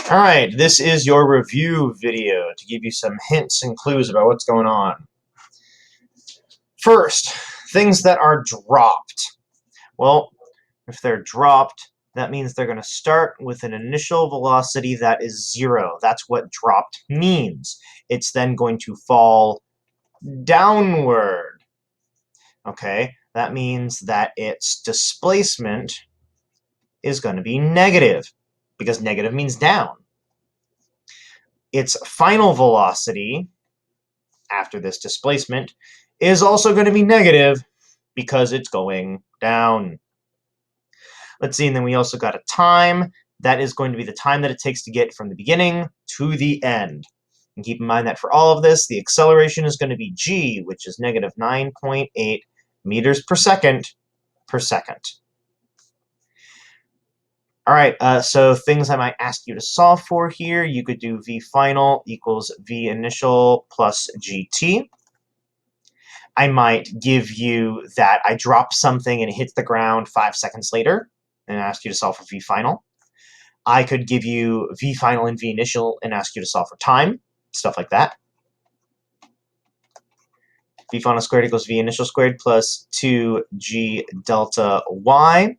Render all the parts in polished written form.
All right, this is your review video to give you some hints and clues about what's going on. First, things that are dropped. Well, if they're dropped, that means they're going to start with an initial velocity that is 0. That's what dropped means. It's then going to fall downward. Okay, that means that its displacement is going to be negative, because negative means down. Its final velocity after this displacement is also going to be negative because it's going down. Let's see, and then we also got a time. That is going to be the time that it takes to get from the beginning to the end. And keep in mind that for all of this, the acceleration is going to be g, which is negative 9.8 meters per second per second. All right, so things I might ask you to solve for here, you could do v final equals v initial plus gt. I might give you that I drop something and it hits the ground 5 seconds later and ask you to solve for v final. I could give you v final and v initial and ask you to solve for time, stuff like that. V final squared equals v initial squared plus 2g delta y.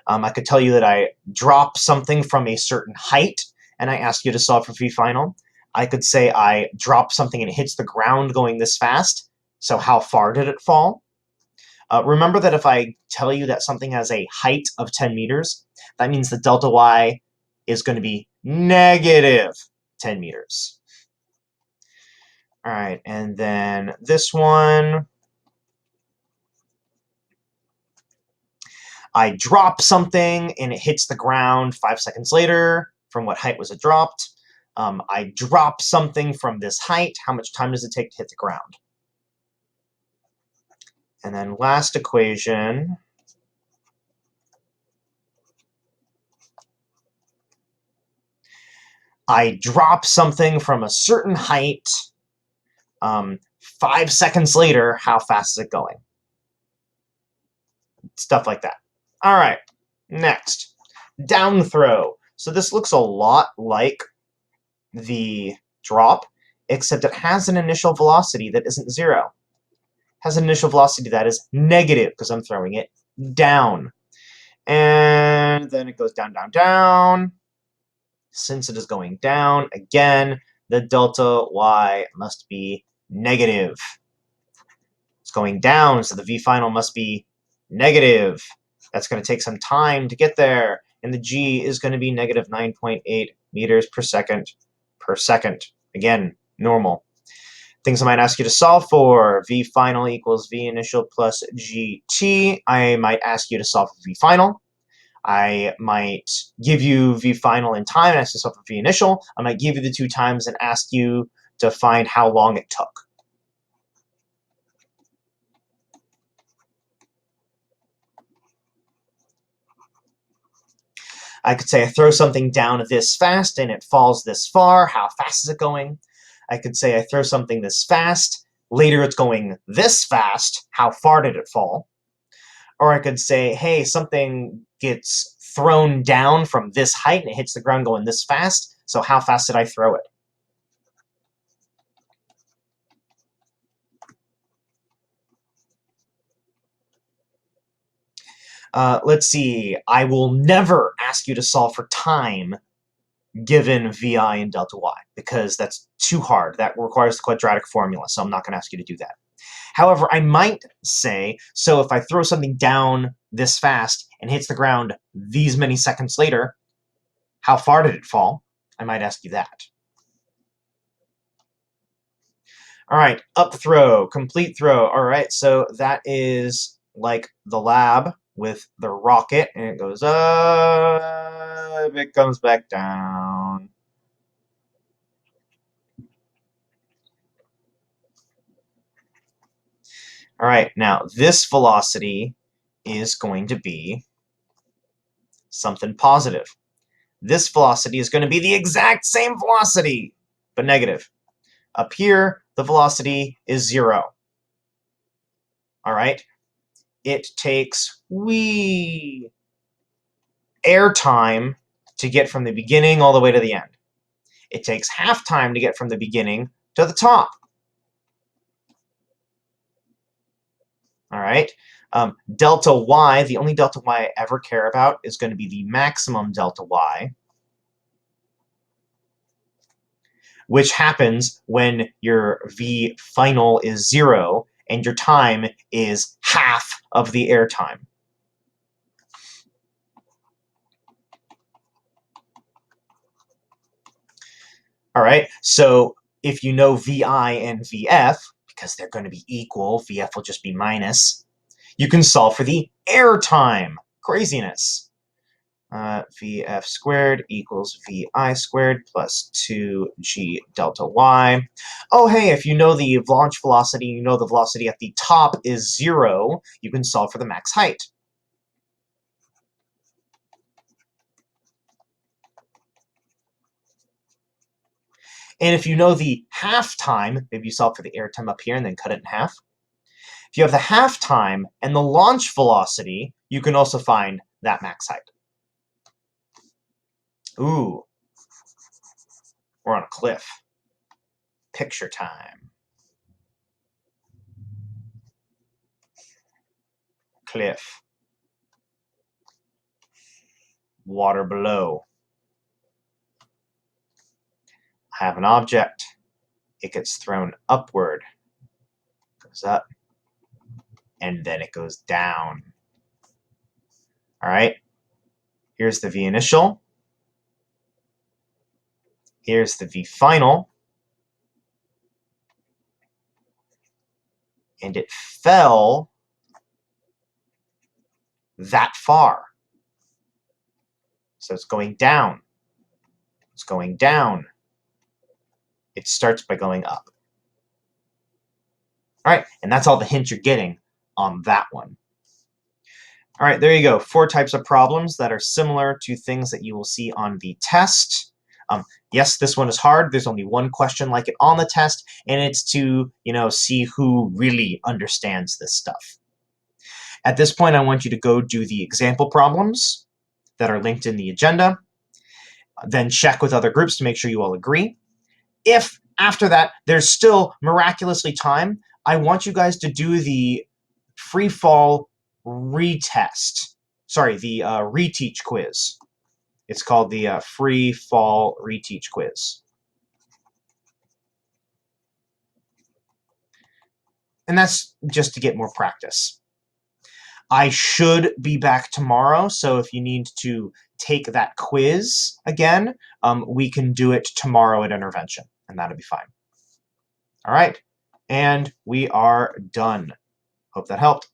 I could tell you that I drop something from a certain height and I ask you to solve for v final. I could say I drop something and it hits the ground going this fast. So how far did it fall? Remember that if I tell you that something has a height of 10 meters, that means the delta y is going to be negative 10 meters. All right, and then this one, I drop something and it hits the ground 5 seconds later. From what height was it dropped? I drop something from this height. How much time does it take to hit the ground? And then last equation, I drop something from a certain height. 5 seconds later, how fast is it going? Stuff like that. All right, next, down throw. So this looks a lot like the drop, except it has an initial velocity that isn't 0. It has an initial velocity that is negative because I'm throwing it down. And then it goes down, down, down. Since it is going down, again, the delta y must be negative. It's going down, so the v final must be negative. That's going to take some time to get there, and the g is going to be negative 9.8 meters per second per second. Again, normal. Things I might ask you to solve for: v final equals v initial plus gt. I might ask you to solve for v final. I might give you v final in time and ask you to solve for v initial. I might give you the 2 times and ask you to find how long it took. I could say I throw something down this fast and it falls this far. How fast is it going? I could say I throw something this fast. Later it's going this fast. How far did it fall? Or I could say, hey, something gets thrown down from this height and it hits the ground going this fast. So how fast did I throw it? Let's see. I will never ask you to solve for time given vi and delta y, because that's too hard. That requires the quadratic formula, so I'm not going to ask you to do that. However, I might say, so if I throw something down this fast and hits the ground these many seconds later, how far did it fall? I might ask you that. All right, up throw, complete throw. All right, so that is like the lab with the rocket, and it goes up, it comes back down. All right, now this velocity is going to be something positive. This velocity is going to be the exact same velocity, but negative. Up here, the velocity is 0. All right? It takes air time to get from the beginning all the way to the end. It takes half time to get from the beginning to the top. All right. Delta y, the only delta y I ever care about is going to be the maximum delta y, which happens when your v final is 0 and your time is half of the air time. All right, so if you know VI and VF, because they're going to be equal, VF will just be minus, you can solve for the air time. Craziness. VF squared equals VI squared plus 2g delta y. Oh, hey, if you know the launch velocity, you know the velocity at the top is 0, you can solve for the max height. And if you know the half time, maybe you solve for the air time up here and then cut it in half. If you have the half time and the launch velocity, you can also find that max height. Ooh, we're on a cliff. Picture time. Cliff. Water below. I have an object. It gets thrown upward. Goes up. And then it goes down. All right. Here's the V initial. Here's the V final. And it fell that far. So it's going down. It's going down. It starts by going up. All right, and that's all the hint you're getting on that one. All right, there you go. 4 types of problems that are similar to things that you will see on the test. Yes, this one is hard. There's only one question like it on the test, and it's to, see who really understands this stuff. At this point, I want you to go do the example problems that are linked in the agenda, then check with other groups to make sure you all agree. If after that there's still miraculously time, I want you guys to do the free fall retest. Sorry, the reteach quiz. It's called the free fall reteach quiz. And that's just to get more practice. I should be back tomorrow, so if you need to take that quiz again, we can do it tomorrow at intervention, and that'll be fine. All right, and we are done. Hope that helped.